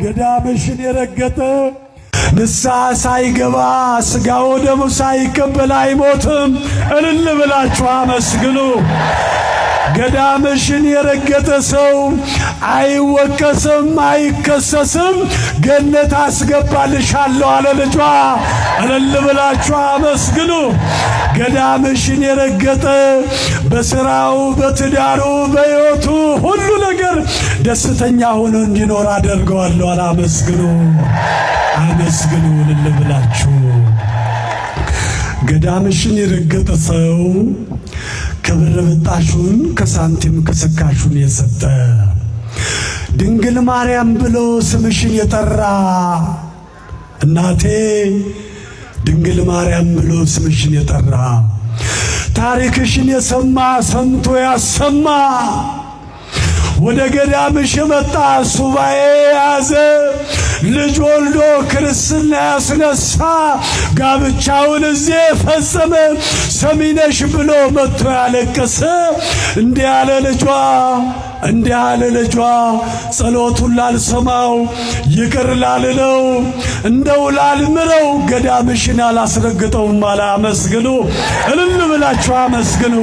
ገዳምሽን የረገጠ ንስሐ ሳይገባ ሥጋው ደሙ ሳይቀበል አይሞትም። እልል ብላችሁ አመስግኑ። ገዳምሽን የረገጠ ሰው አይወቀስም፣ አይከሰስም። ገነት አስገባልሻለሁ አለ ልጇ። እልል ብላችሁ አመስግኑ። ገዳምሽን የረገጠ በሥራው፣ በትዳሩ፣ በሕይወቱ ሁሉ ነገር ደስተኛ ሆኖ እንዲኖር አደርገዋለሁ አለ። አመስግኑ፣ አመስግኑ እልል ብላችሁ። ገዳምሽን የረገጠ ሰው ከብር ብጣሹን ከሳንቲም ከስካሹን የሰጠ ድንግል ማርያም ብሎ ስምሽን የጠራ እናቴ ድንግል ማርያም ብሎ ስምሽን የጠራ ታሪክሽን የሰማ ሰምቶ ያሰማ ወደ ገዳምሽ መጣ ሱባኤ ያዘ ልጅ ወልዶ ክርስትና ያስነሳ ጋብቻውን እዚህ ፈጸመ ሰሚነሽ ብሎ መጥቶ ያለቀሰ እንዲህ ያለ ልጇ ጸሎቱን ላልሰማው ይቅር ላልለው እንደው ላልምረው ገዳምሽን አላስረግጠውም አለ። አመስግኑ፣ እልል ብላችሁ አመስግኑ።